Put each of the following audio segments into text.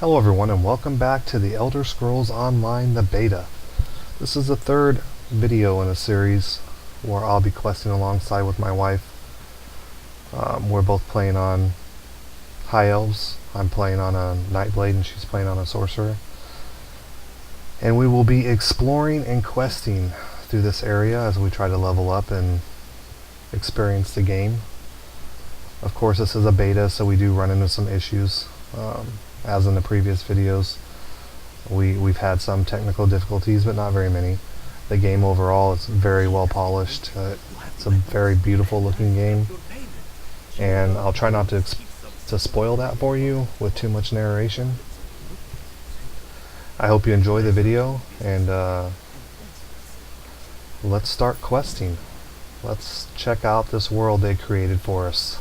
Hello everyone and welcome back to the Elder Scrolls Online the Beta. This is the third video in a series where I'll be questing alongside with my wife. We're both playing on High Elves. I'm playing on a Nightblade and she's playing on a Sorcerer. And we will be exploring and questing through this area as we try to level up and experience the game. Of course, this is a beta, so we do run into some issues. As in the previous videos, we've had some technical difficulties, but not very many. The game overall is very well polished. It's a very beautiful looking game, and I'll try not to spoil that for you with too much narration. I hope you enjoy the video, and let's start questing. Let's check out this world they created for us.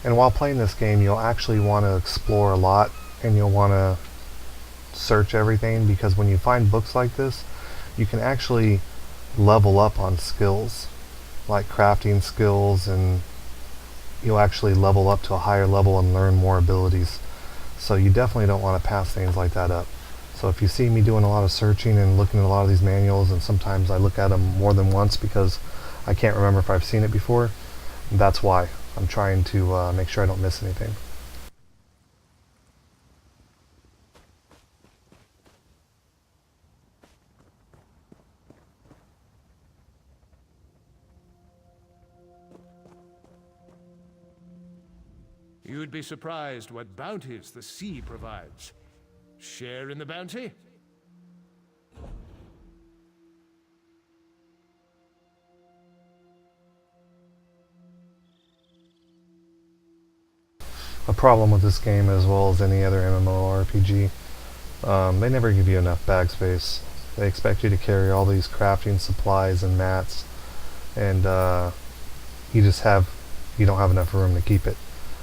And while playing this game, you'll actually want to explore a lot, and you'll want to search everything, because when you find books like this, you can actually level up on skills, like crafting skills, and you'll actually level up to a higher level and learn more abilities. So you definitely don't want to pass things like that up. So if you see me doing a lot of searching and looking at a lot of these manuals, and sometimes I look at them more than once because I can't remember if I've seen it before, that's why. I'm trying to make sure I don't miss anything. You'd be surprised what bounties the sea provides. Share in the bounty? A problem with this game, as well as any other MMORPG, they never give you enough bag space. They expect you to carry all these crafting supplies and mats, and you don't have enough room to keep it.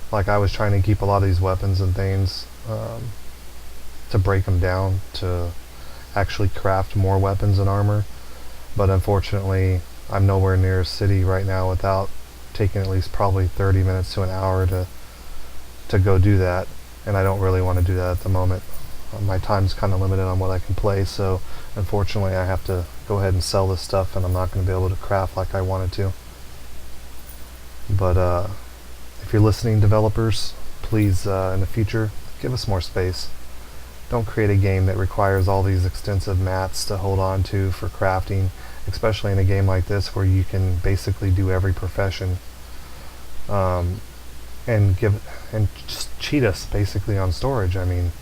Like, I was trying to keep a lot of these weapons and things to break them down to actually craft more weapons and armor, but unfortunately I'm nowhere near a city right now without taking at least probably 30 minutes to an hour to go do that, and I don't really want to do that at the moment. My time's kind of limited on what I can play, so unfortunately I have to go ahead and sell this stuff, and I'm not going to be able to craft like I wanted to. But if you're listening, developers, please in the future give us more space. Don't create a game that requires all these extensive mats to hold on to for crafting, especially in a game like this where you can basically do every profession. And just cheat us basically on storage. I mean,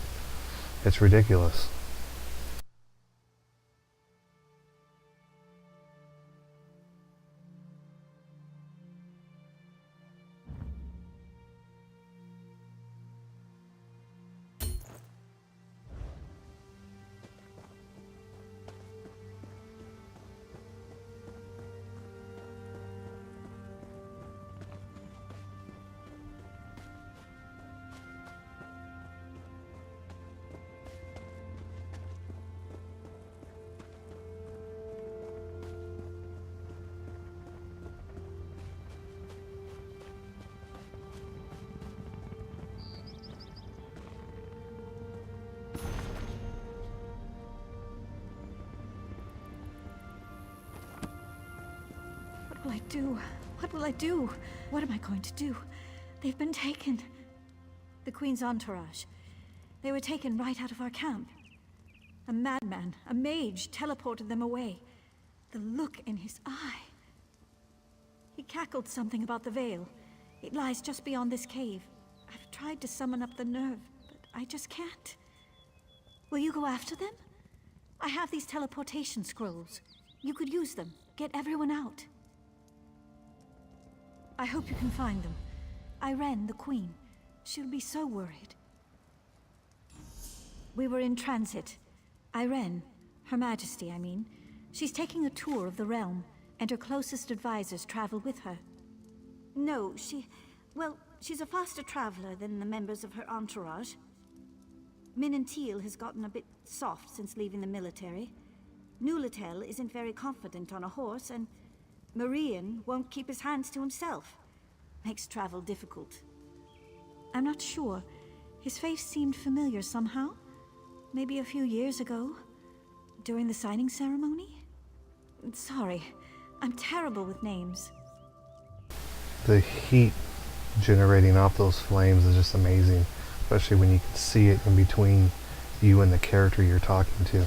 it's ridiculous. What will I do? What will I do? What am I going to do? They've been taken. The Queen's entourage. They were taken right out of our camp. A madman, a mage, teleported them away. The look in his eye. He cackled something about the veil. It lies just beyond this cave. I've tried to summon up the nerve, but I just can't. Will you go after them? I have these teleportation scrolls. You could use them. Get everyone out. I hope you can find them. Auridon, the Queen. She'll be so worried. We were in transit. Auridon, Her Majesty, I mean. She's taking a tour of the realm, and her closest advisors travel with her. No, well, she's a faster traveler than the members of her entourage. Minantil has gotten a bit soft since leaving the military. Nulatel isn't very confident on a horse, and Marian won't keep his hands to himself. Makes travel difficult. I'm not sure. His face seemed familiar somehow. Maybe a few years ago, during the signing ceremony? Sorry, I'm terrible with names. The heat generating off those flames is just amazing, especially when you can see it in between you and the character you're talking to.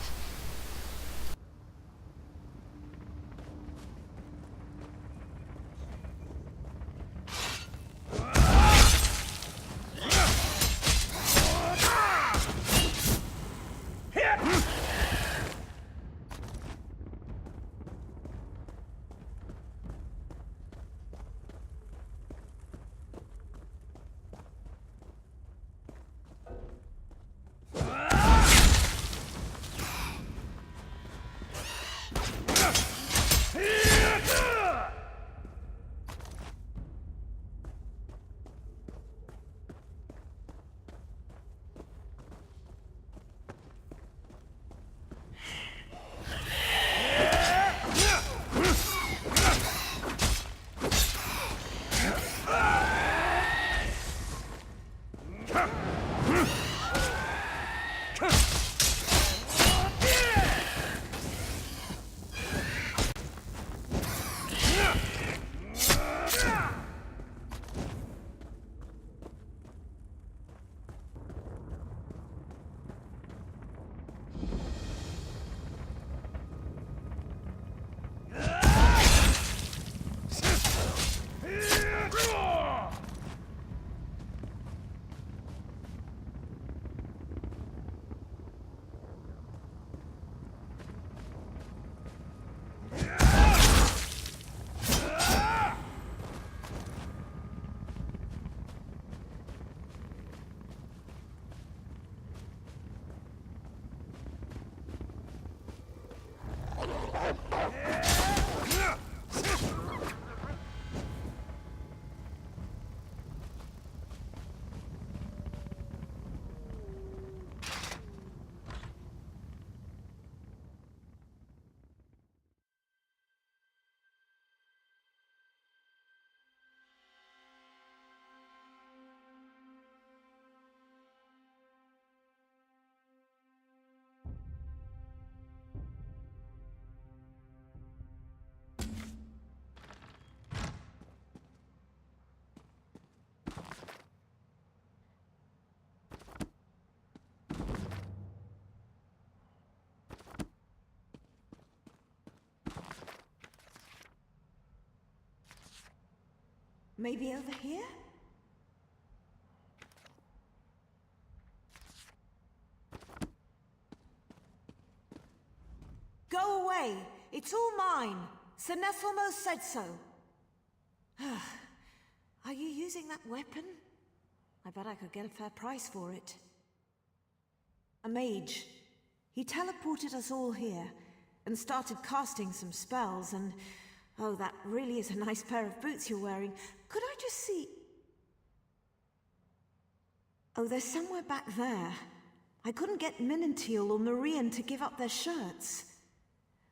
Maybe over here? Go away! It's all mine! Sir Nesselmo said so. Are you using that weapon? I bet I could get a fair price for it. A mage. He teleported us all here and started casting some spells and... Oh, that really is a nice pair of boots you're wearing. Could I just see... Oh, they're somewhere back there. I couldn't get Minantil or Marian to give up their shirts.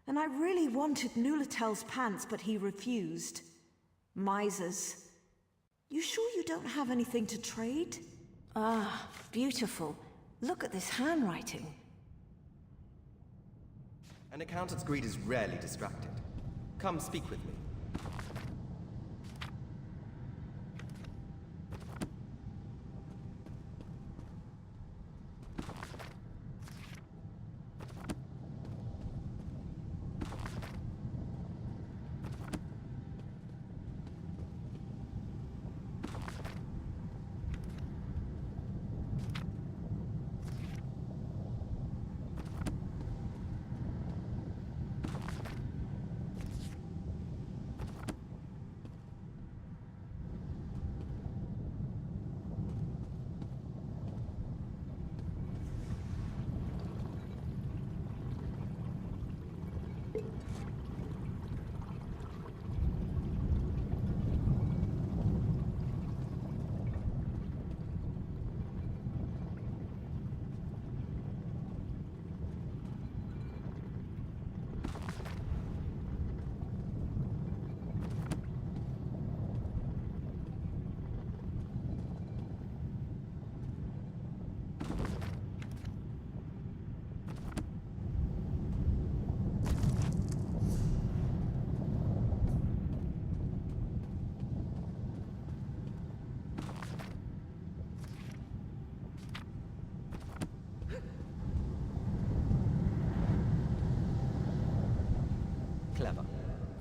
And I really wanted Nulatel's pants, but he refused. Misers. You sure you don't have anything to trade? Ah, beautiful. Look at this handwriting. An accountant's greed is rarely distracted. Come speak with me.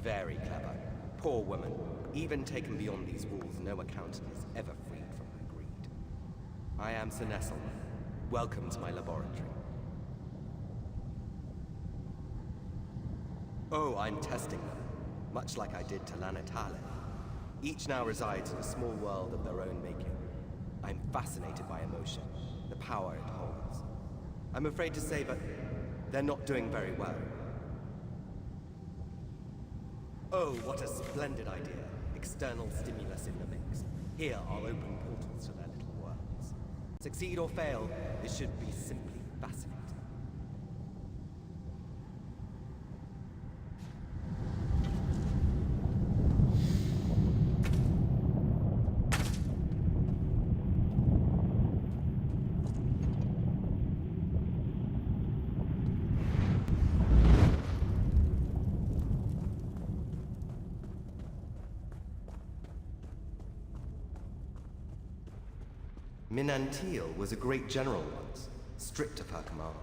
Very clever. Poor woman. Even taken beyond these walls, no accountant is ever freed from her greed. I am Sir Nesselman. Welcome to my laboratory. Oh, I'm testing them, much like I did to Lanatale. Each now resides in a small world of their own making. I'm fascinated by emotion, the power it holds. I'm afraid to say, but they're not doing very well. Oh, what a splendid idea. External stimulus in the mix. Here, I'll open portals to their little worlds. Succeed or fail, it should be simply fascinating. Minantil was a great general once, stripped of her command.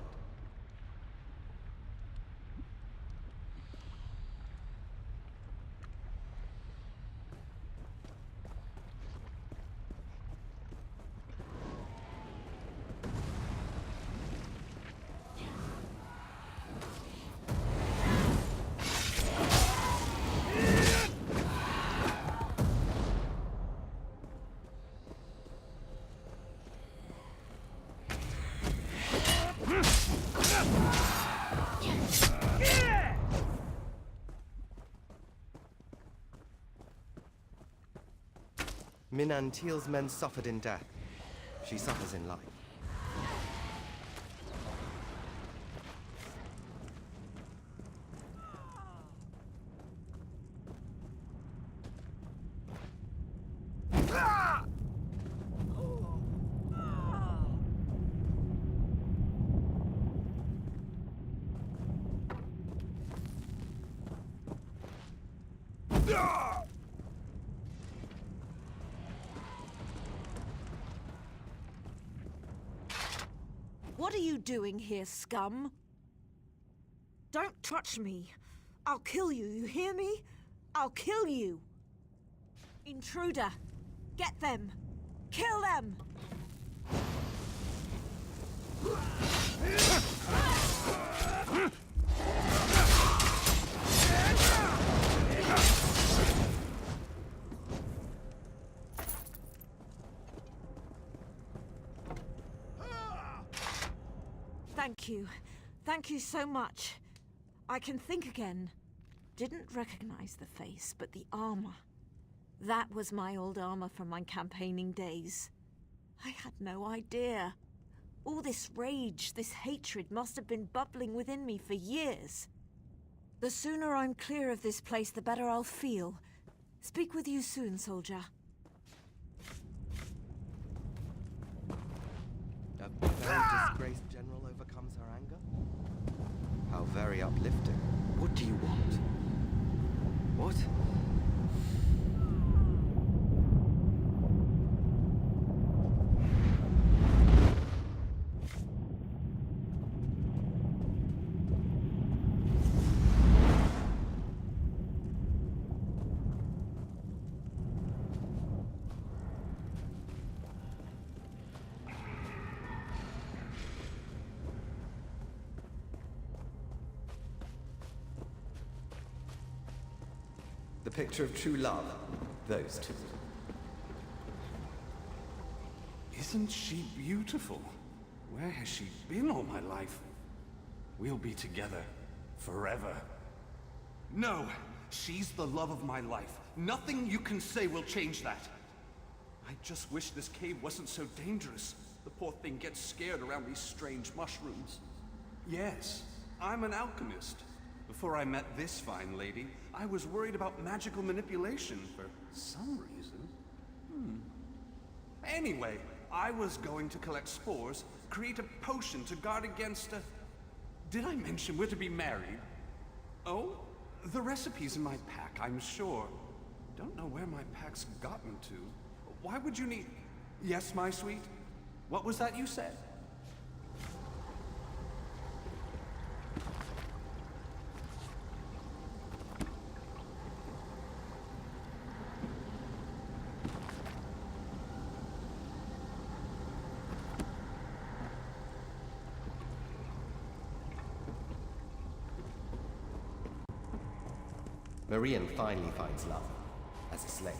Minantil's men suffered in death. She suffers in life. What are you doing here, scum? Don't touch me. I'll kill you, you hear me? I'll kill you! Intruder! Get them! Kill them! Thank you. Thank you so much. I can think again. Didn't recognize the face, but the armor. That was my old armor from my campaigning days. I had no idea. All this rage, this hatred must have been bubbling within me for years. The sooner I'm clear of this place, the better I'll feel. Speak with you soon, soldier. A very disgraced general overcomes her anger? How very uplifting. What do you want? What? The picture of true love. Those two. Isn't she beautiful? Where has she been all my life? We'll be together forever. No, she's the love of my life. Nothing you can say will change that. I just wish this cave wasn't so dangerous. The poor thing gets scared around these strange mushrooms. Yes, I'm an alchemist. Before I met this fine lady, I was worried about magical manipulation for some reason. Anyway, I was going to collect spores, create a potion to guard against a... Did I mention we're to be married? Oh, the recipe's in my pack, I'm sure. Don't know where my pack's gotten to. Why would you need... Yes, my sweet? What was that you said? Marian finally finds love as a slave.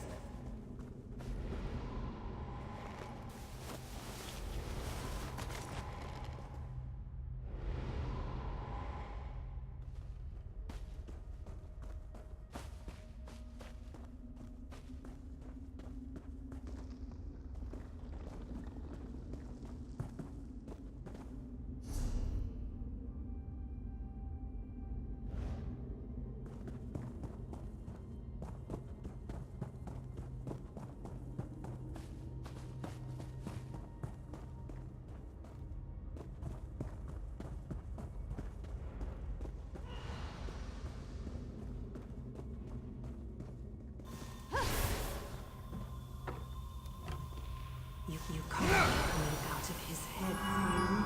You can't get me out of his head, Thune.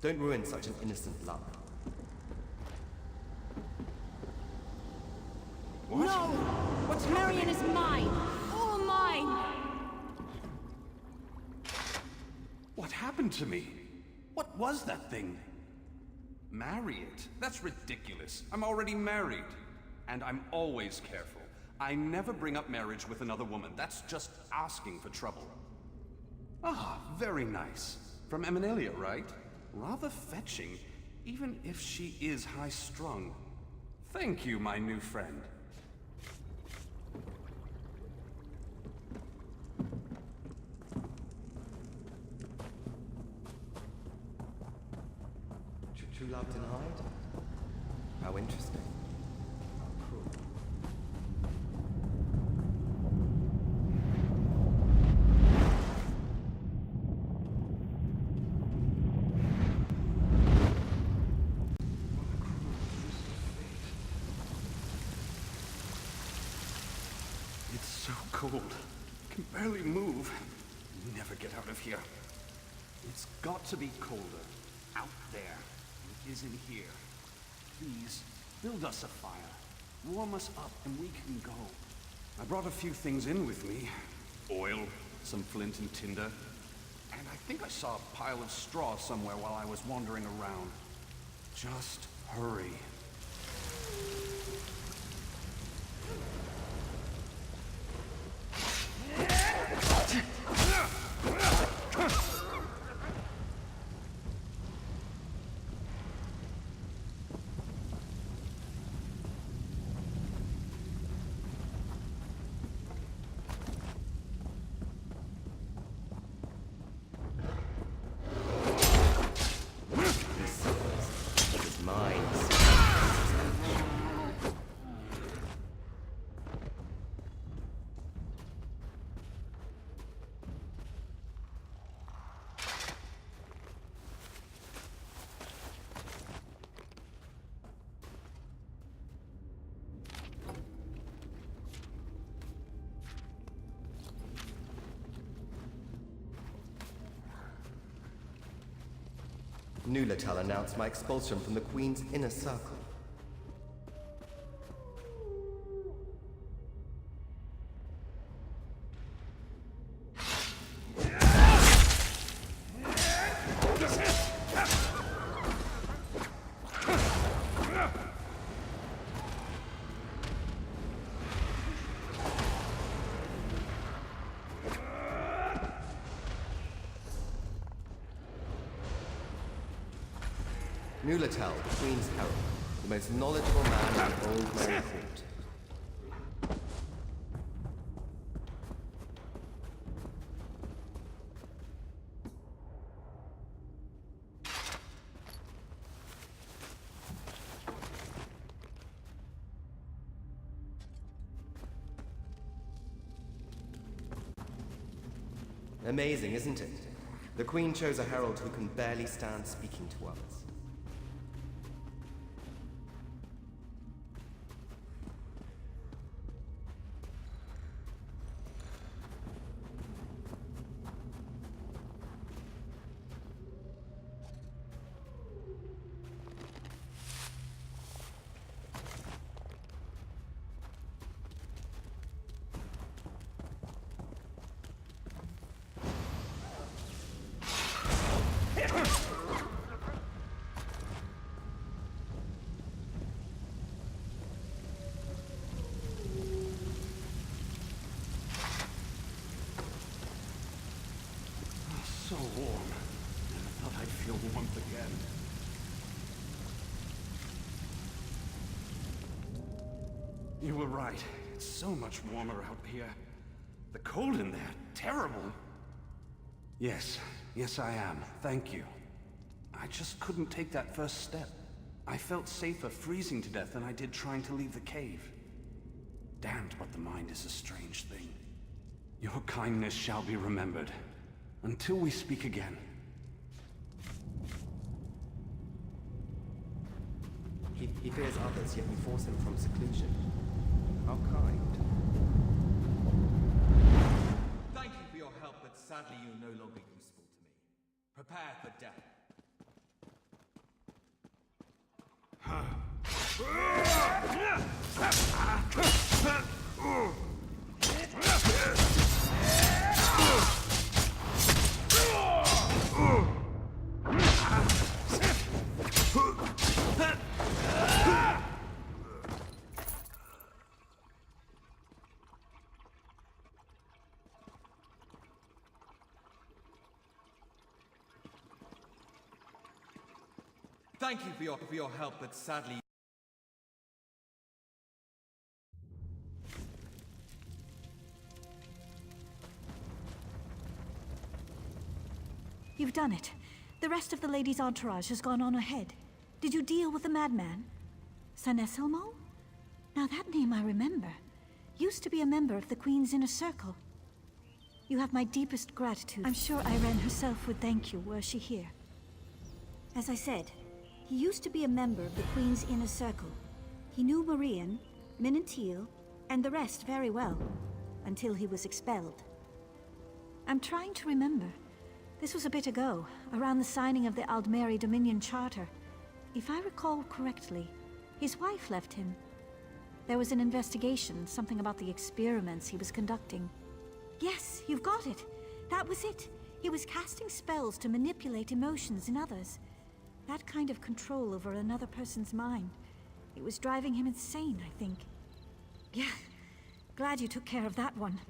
Don't ruin such an innocent love. What? No! What's Marion happening? is mine! All mine! What happened to me? What was that thing? Marry it? That's ridiculous. I'm already married. And I'm always careful. I never bring up marriage with another woman. That's just asking for trouble. Ah, very nice. From Eminelia, right? Rather fetching, even if she is high-strung. Thank you, my new friend. True love denied? How interesting. How cruel. It's so cold. I can barely move. Never get out of here. It's got to be colder. Out there. It isn't here. Please, build us a fire. Warm us up and we can go. I brought a few things in with me. Oil, some flint and tinder. And I think I saw a pile of straw somewhere while I was wandering around. Just hurry. This is mine. Nulatel announced my expulsion from the Queen's inner circle. Nulatel, the Queen's herald, the most knowledgeable man in Old Merry Court. Amazing, isn't it? The Queen chose a herald who can barely stand speaking to others. You were right. It's so much warmer out here. The cold in there, terrible. Yes, I am. Thank you. I just couldn't take that first step. I felt safer freezing to death than I did trying to leave the cave. Damned, but the mind is a strange thing. Your kindness shall be remembered. Until we speak again. He fears others, yet we force him from seclusion. How kind. Thank you for your help, but sadly you're no longer useful to me. Prepare for death. Thank you for your help, but sadly... You've done it. The rest of the lady's entourage has gone on ahead. Did you deal with the madman? Sanesilmo? Now that name I remember. Used to be a member of the Queen's Inner Circle. You have my deepest gratitude. I'm sure Irene herself would thank you were she here. As I said, he used to be a member of the Queen's Inner Circle. He knew Marian, Minantil, and the rest very well, until he was expelled. I'm trying to remember. This was a bit ago, around the signing of the Aldmeri Dominion Charter. If I recall correctly, his wife left him. There was an investigation, something about the experiments he was conducting. Yes, you've got it. That was it. He was casting spells to manipulate emotions in others. That kind of control over another person's mind. It was driving him insane, I think. Yeah, glad you took care of that one.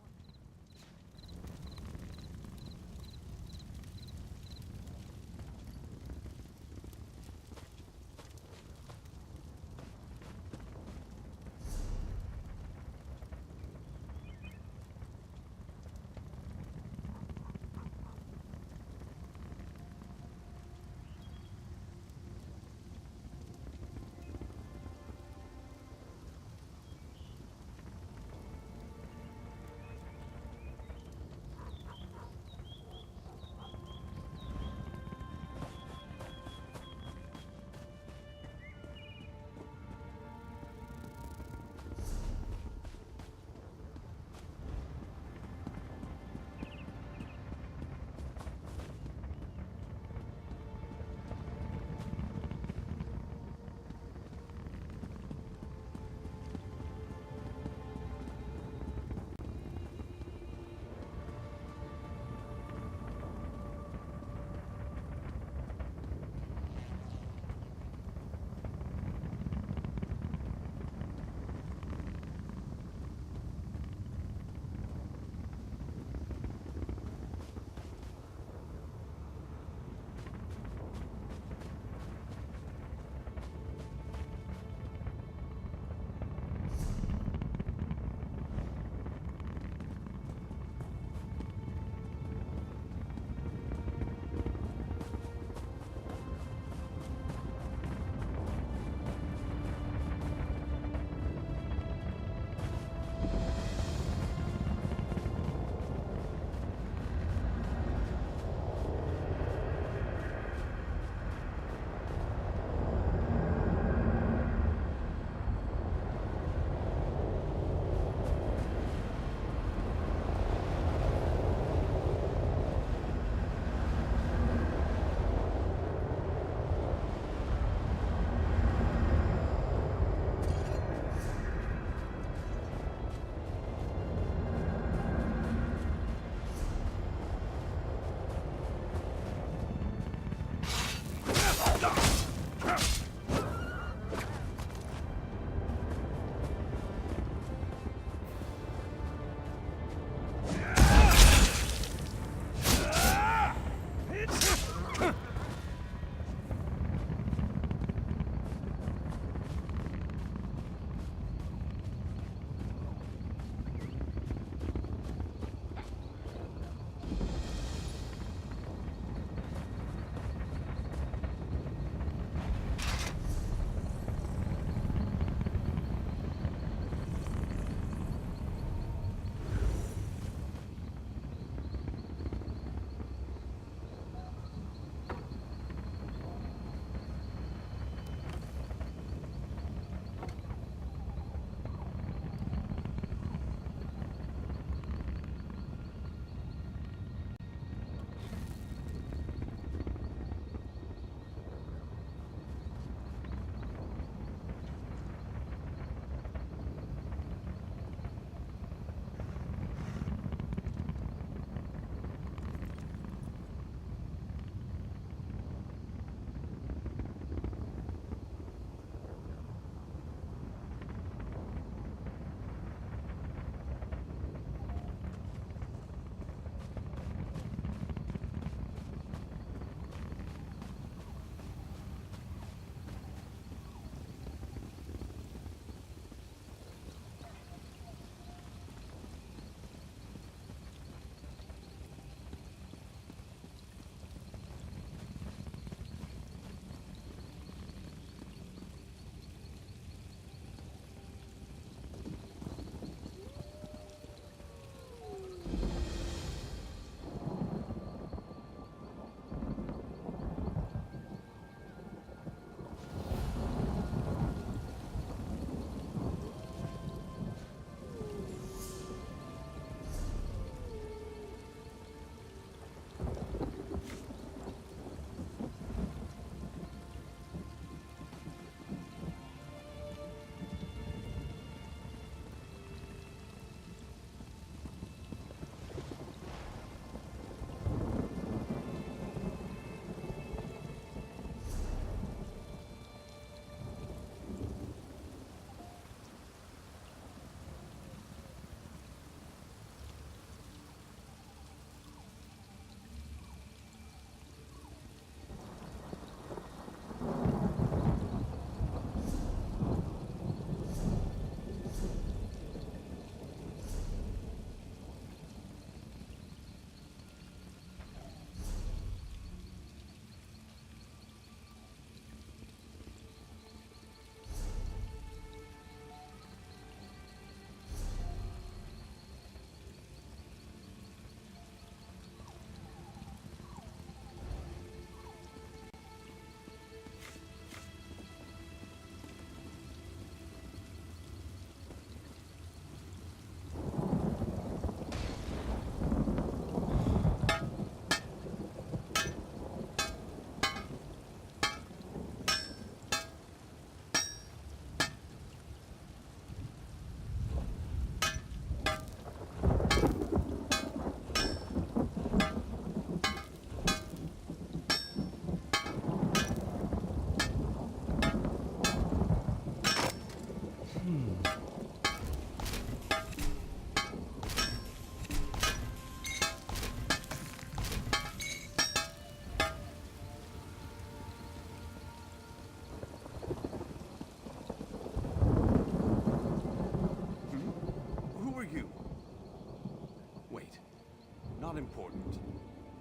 important.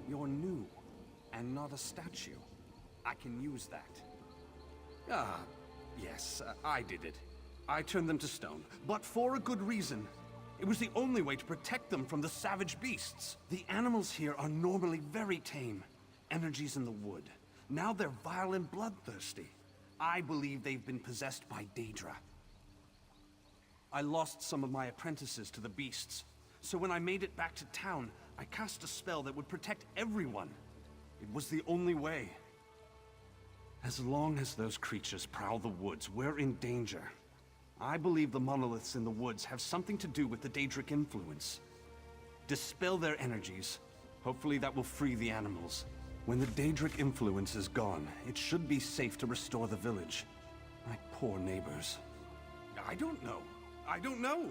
You're new, and not a statue. I can use that. Ah, yes, I did it. I turned them to stone, but for a good reason. It was the only way to protect them from the savage beasts. The animals here are normally very tame. Energies in the wood. Now they're vile and bloodthirsty. I believe they've been possessed by Daedra. I lost some of my apprentices to the beasts, so when I made it back to town, I cast a spell that would protect everyone. It was the only way. As long as those creatures prowl the woods, we're in danger. I believe the monoliths in the woods have something to do with the Daedric influence. Dispel their energies. Hopefully that will free the animals. When the Daedric influence is gone, it should be safe to restore the village. My poor neighbors. I don't know.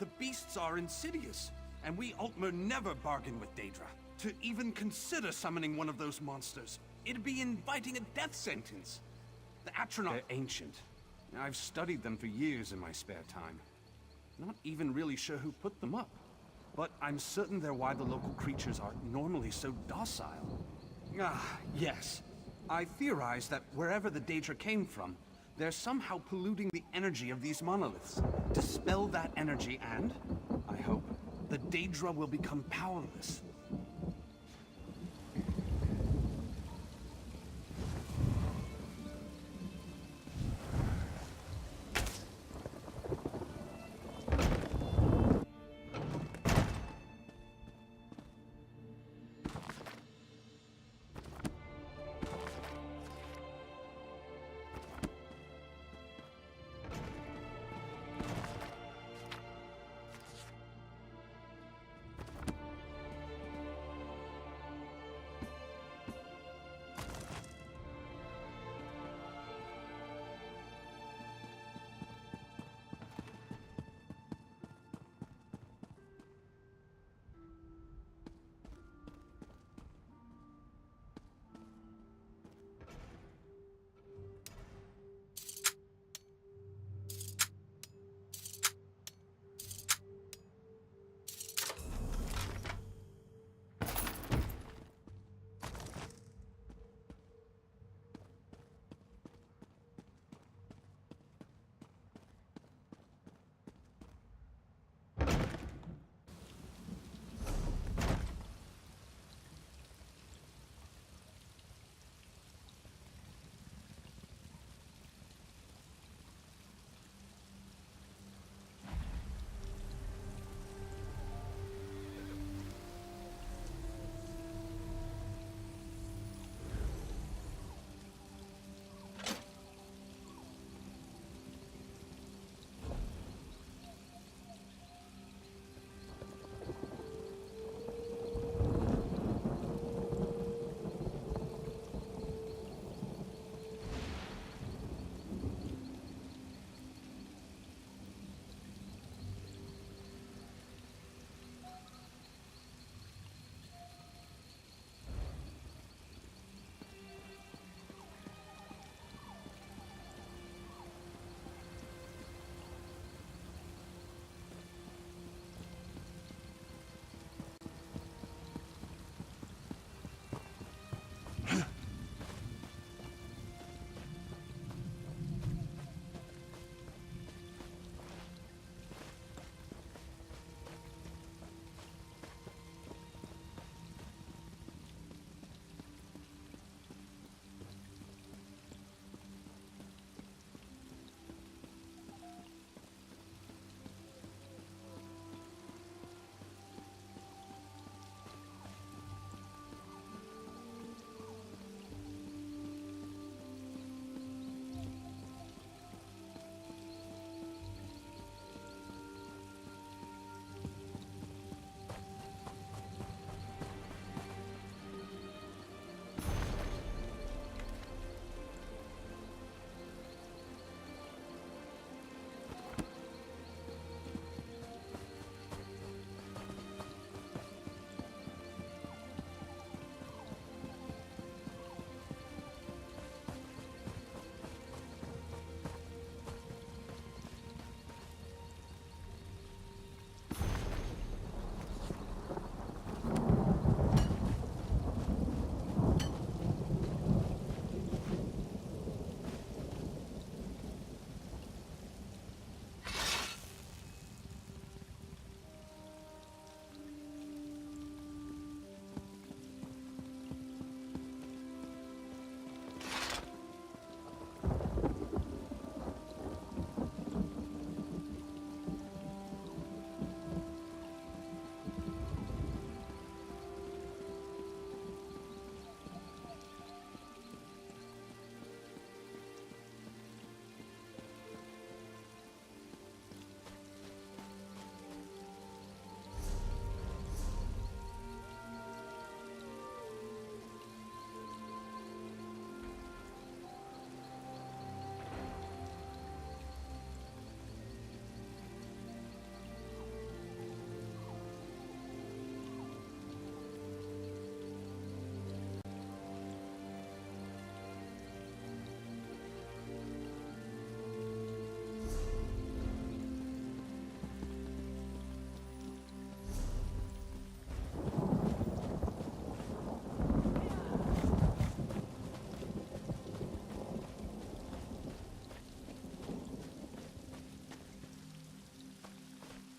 The beasts are insidious, and we Altmer never bargain with Daedra. To even consider summoning one of those monsters, it'd be inviting a death sentence. The Atronach are ancient. I've studied them for years in my spare time. Not even really sure who put them up. But I'm certain they're why the local creatures are normally so docile. Ah, yes. I theorize that wherever the Daedra came from, they're somehow polluting the energy of these monoliths. Dispel that energy and, I hope, the Daedra will become powerless.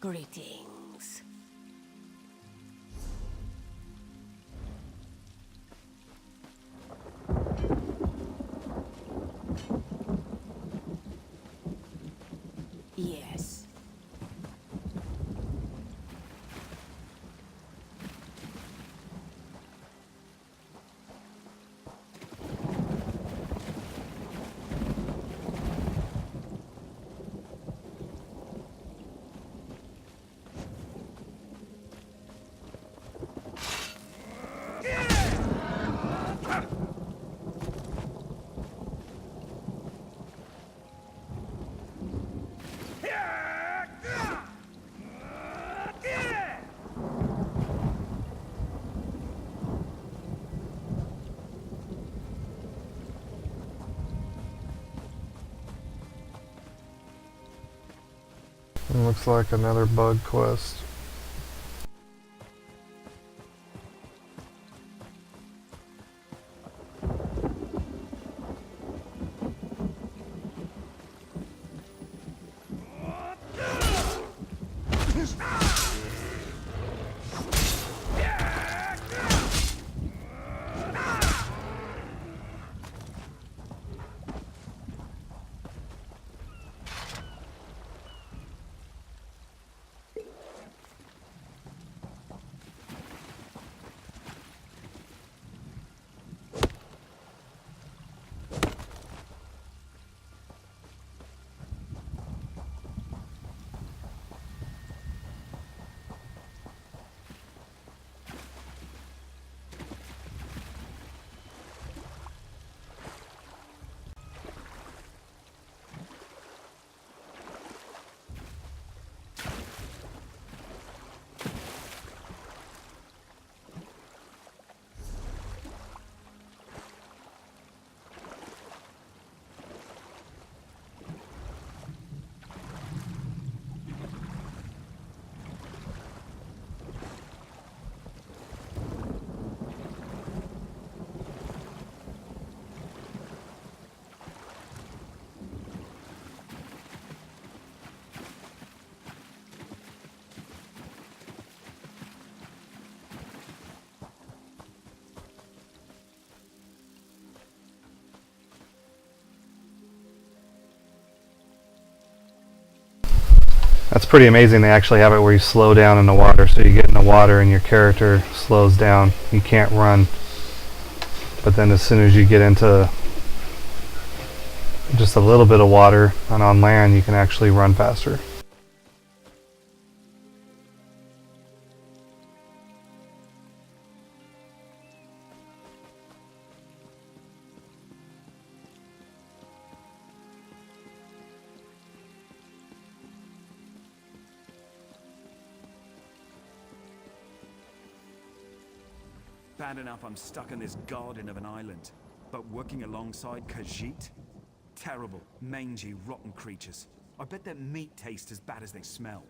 Greetings. Yes. Looks like another bug quest. That's pretty amazing. They actually have it where you slow down in the water, so you get in the water and your character slows down. You can't run. But then as soon as you get into just a little bit of water and on land, you can actually run faster. Bad enough I'm stuck in this garden of an island, but working alongside Khajiit? Terrible, mangy, rotten creatures. I bet their meat tastes as bad as they smell.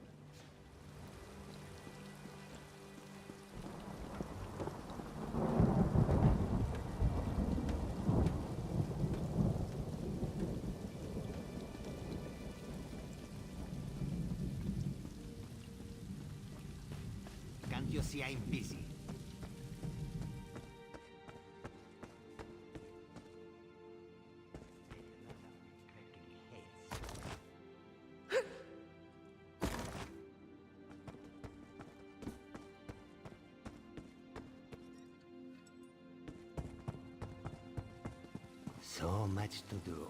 Can't you see I'm busy? So much to do.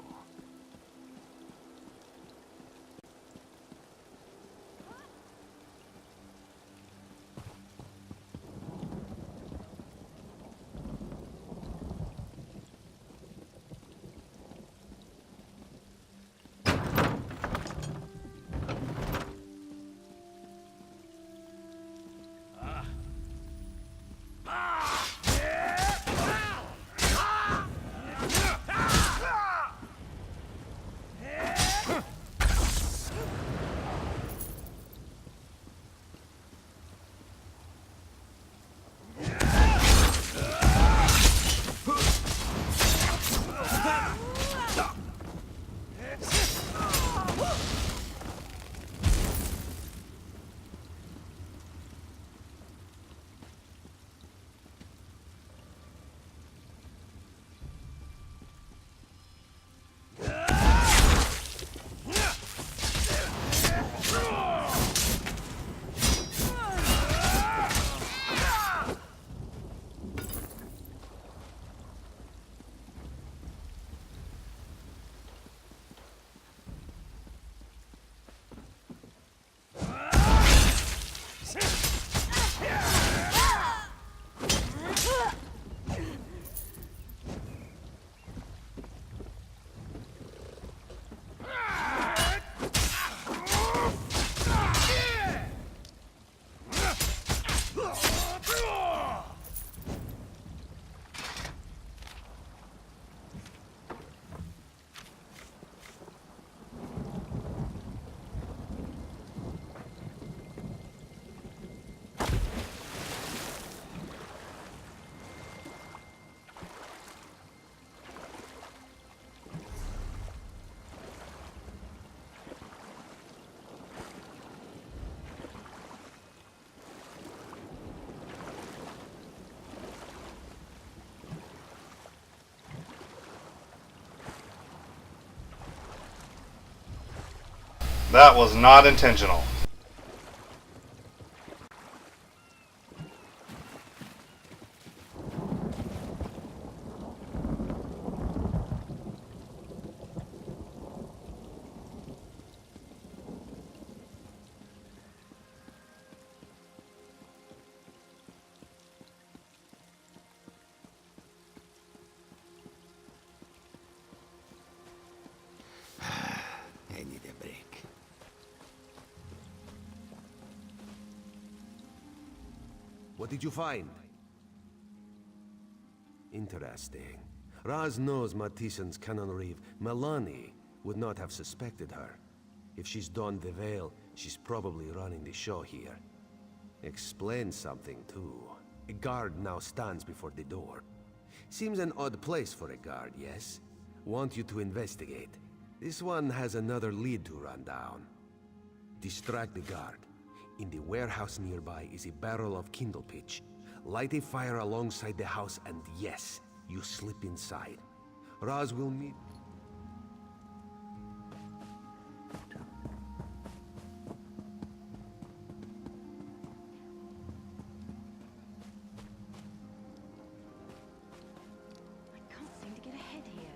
That was not intentional. I need a break. What did you find? Interesting. Raz knows Matissan's Canon Reeve. Melanie would not have suspected her. If she's donned the veil, she's probably running the show here. Explains something, too. A guard now stands before the door. Seems an odd place for a guard, yes? Want you to investigate. This one has another lead to run down. Distract the guard. In the warehouse nearby is a barrel of kindle pitch. Light a fire alongside the house and yes, you slip inside. Raz will meet... I can't seem to get ahead here.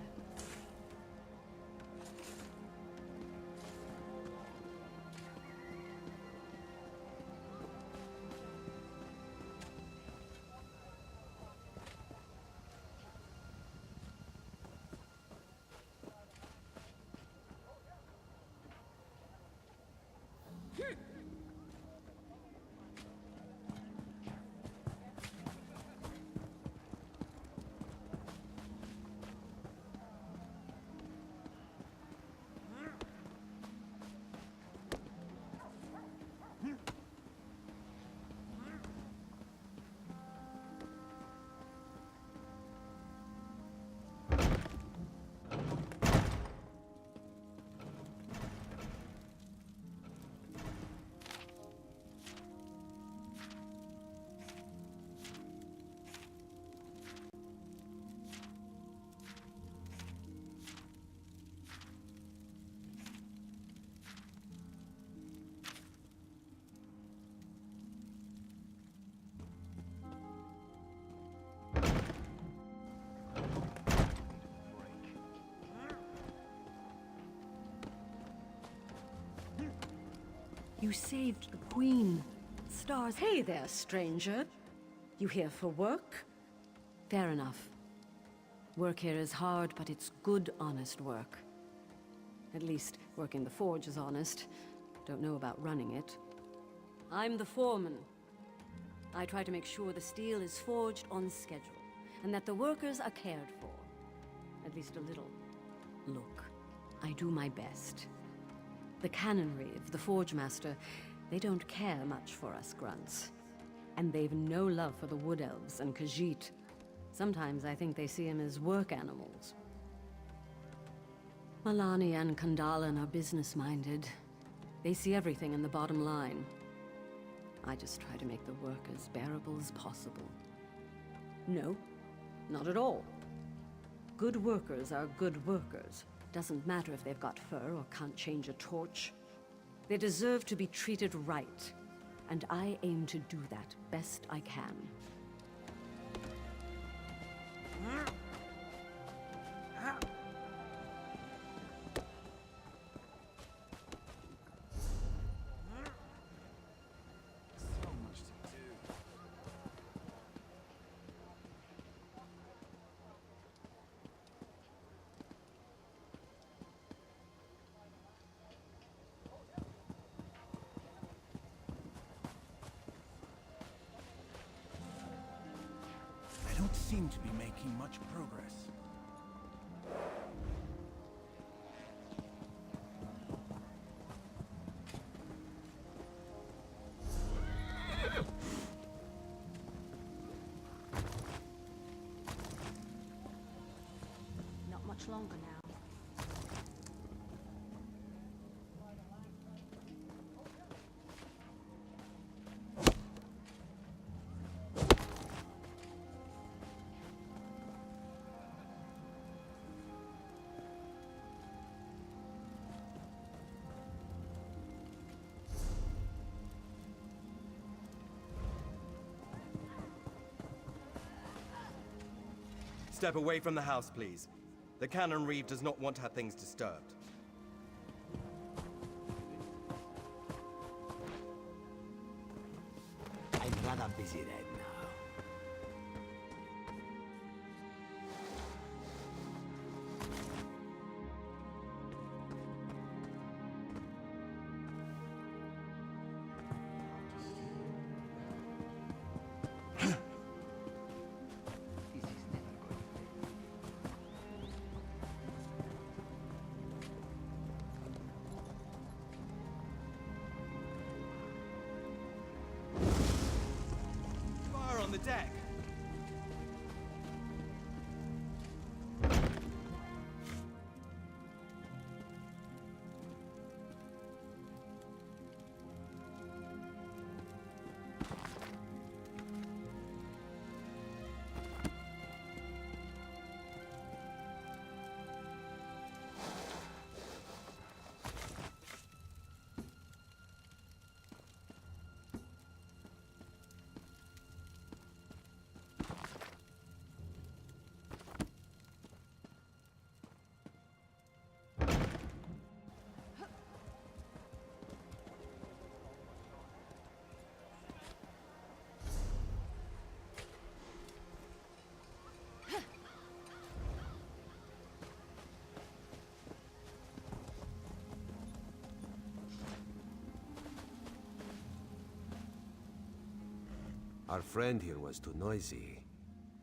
You saved the Queen. Stars. Hey there, stranger. You here for work? Fair enough. Work here is hard, but it's good, honest work. At least, work in the forge is honest. Don't know about running it. I'm the foreman. I try to make sure the steel is forged on schedule, and that the workers are cared for. At least a little. Look, I do my best. The Canon Reeve, the Forge Master, they don't care much for us grunts. And they've no love for the Wood Elves and Khajiit. Sometimes I think they see him as work animals. Malani and Kandalan are business-minded. They see everything in the bottom line. I just try to make the work as bearable as possible. No, not at all. Good workers are good workers. Doesn't matter if they've got fur or can't change a torch. They deserve to be treated right, and I aim to do that best I can. So much to do. I don't seem to be making much progress. Not much longer now. Step away from the house, please. The Cannon Reeve does not want her things disturbed. I'm rather busy right now. Fire on the deck! Our friend here was too noisy.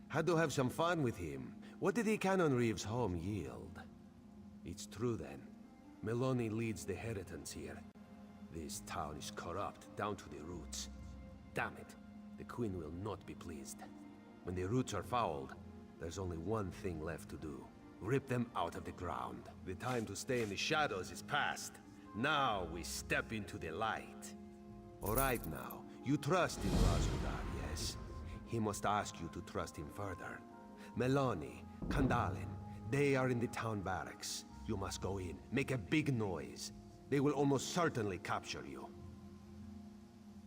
Had to have some fun with him. What did the Cannon Reeve's home yield? It's true then. Meloni leads the Heritance here. This town is corrupt down to the roots. Damn it, the Queen will not be pleased. When the roots are fouled, there's only one thing left to do. Rip them out of the ground. The time to stay in the shadows is past. Now we step into the light. All right now, you trust in Razudar, yes? He must ask you to trust him further. Meloni, Kandalin, they are in the town barracks. You must go in, make a big noise. They will almost certainly capture you.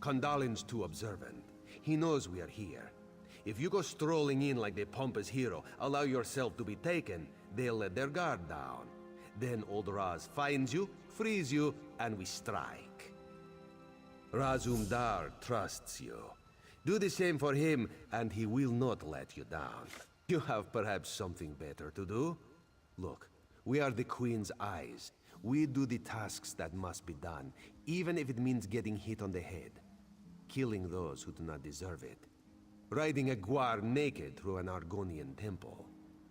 Kandalin's too observant. He knows we are here. If you go strolling in like the pompous hero, allow yourself to be taken, they'll let their guard down. Then old Raz finds you, frees you, and we strike. Razumdar trusts you. Do the same for him, and he will not let you down. You have perhaps something better to do? Look, we are the Queen's eyes. We do the tasks that must be done, even if it means getting hit on the head. Killing those who do not deserve it. Riding a guar naked through an Argonian temple.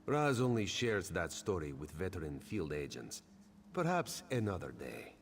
Raz only shares that story with veteran field agents. Perhaps another day.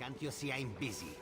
Can't you see I'm busy?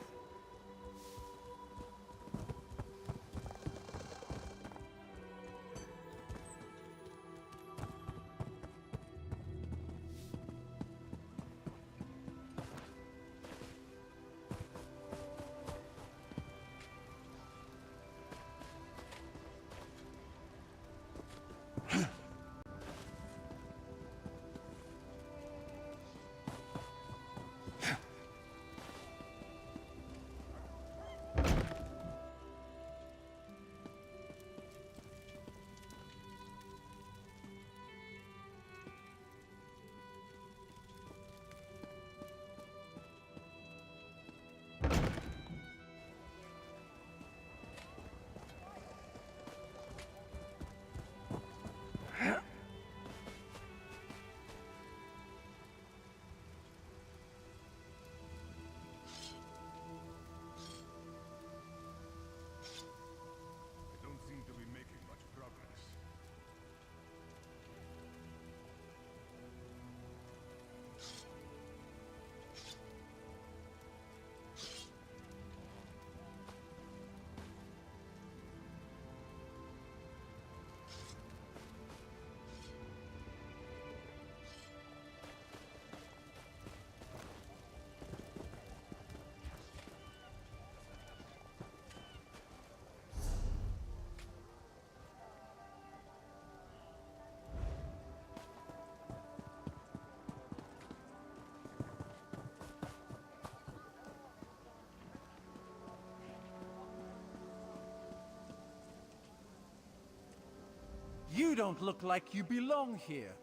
You don't look like you belong here.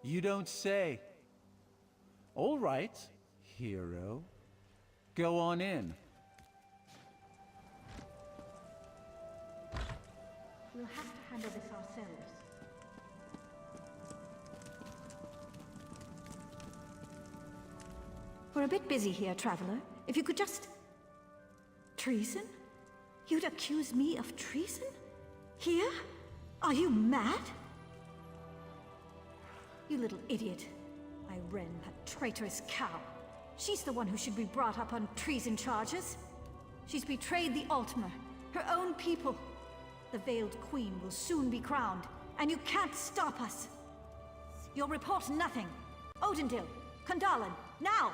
You don't say. All right, hero. Go on in. We'll have to handle this ourselves. We're a bit busy here, Traveler. If you could just... Treason? You'd accuse me of treason? Here? Are you mad? You little idiot. Irene, that traitorous cow. She's the one who should be brought up on treason charges. She's betrayed the Altmer, her own people. The Veiled Queen will soon be crowned, and you can't stop us. You'll report nothing. Odindil, Kandalin, now!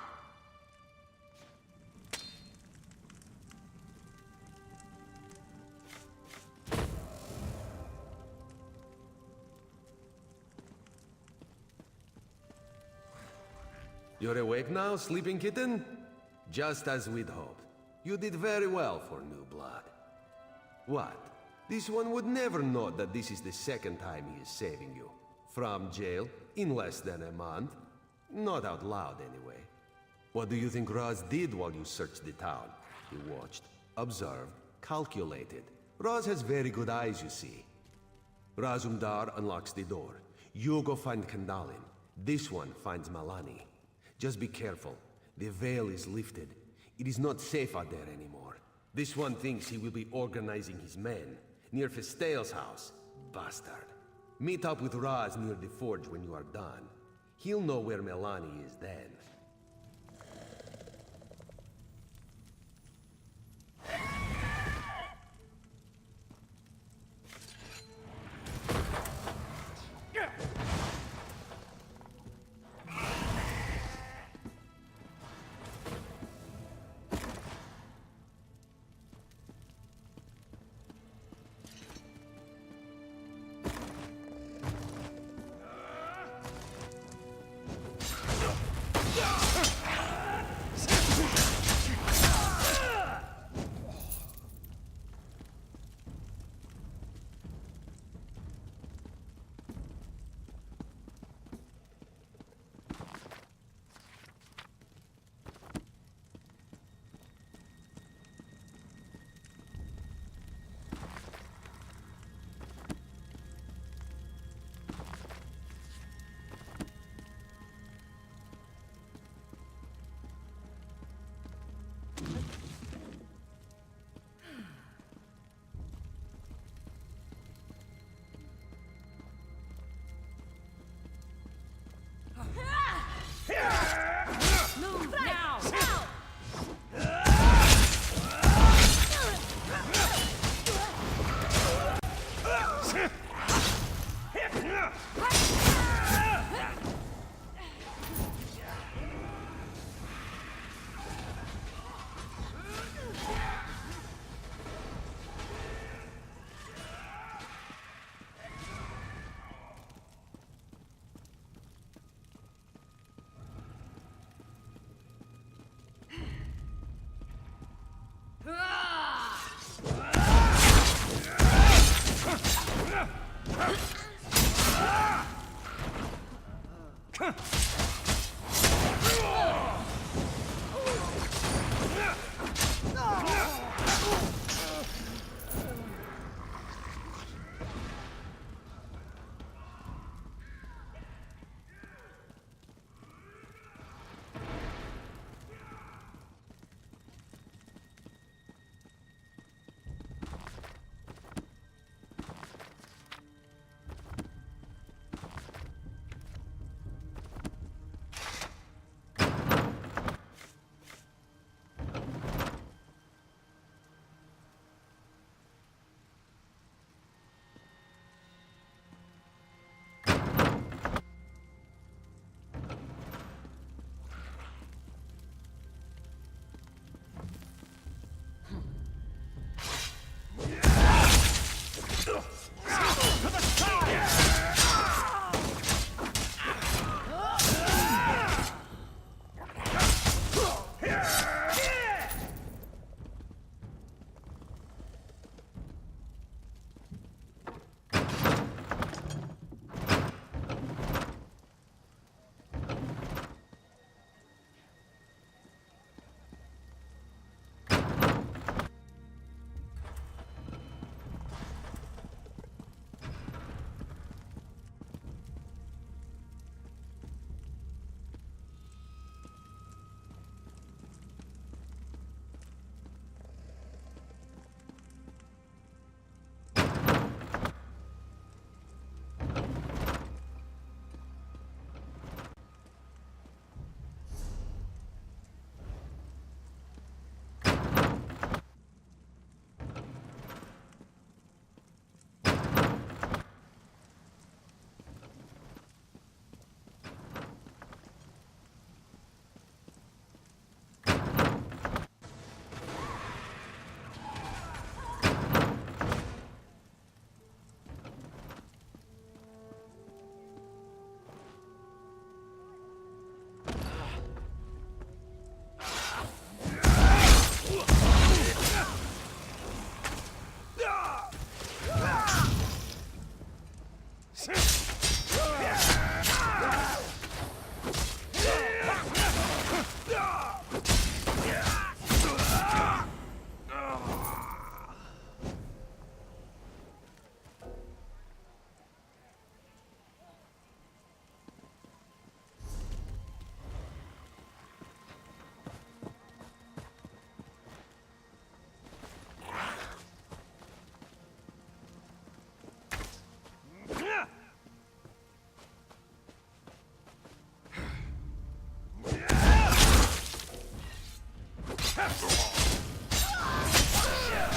You're awake now, sleeping kitten? Just as we'd hoped. You did very well for new blood. What? This one would never know that this is the second time he is saving you. From jail, in less than a month. Not out loud, anyway. What do you think Raz did while you searched the town? He watched, observed, calculated. Raz has very good eyes, you see. Razumdar unlocks the door. You go find Kandalin. This one finds Malani. Just be careful. The veil is lifted. It is not safe out there anymore. This one thinks he will be organizing his men near Festeil's house. Bastard. Meet up with Raz near the forge when you are done. He'll know where Melanie is then.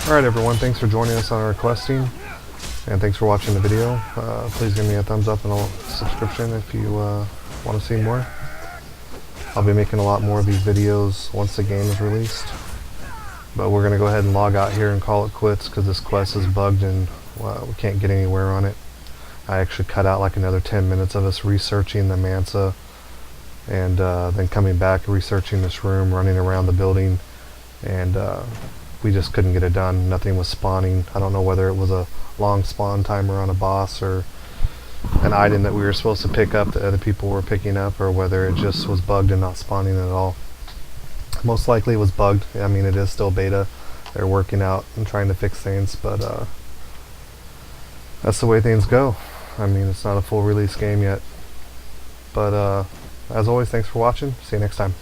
Alright everyone, thanks for joining us on our questing, and thanks for watching the video. Please give me a thumbs up and a subscription if you want to see more. I'll be making a lot more of these videos once the game is released. But we're going to go ahead and log out here and call it quits because this quest is bugged and we can't get anywhere on it. I actually cut out like another 10 minutes of us researching the Mansa and then coming back, researching this room, running around the building, and we just couldn't get it done. Nothing was spawning. I don't know whether it was a long spawn timer on a boss or an item that we were supposed to pick up that other people were picking up, or whether it just was bugged and not spawning at all. Most likely it was bugged. I mean, it is still beta. They're working out and trying to fix things, but that's the way things go. I mean, it's not a full release game yet. But as always, thanks for watching. See you next time.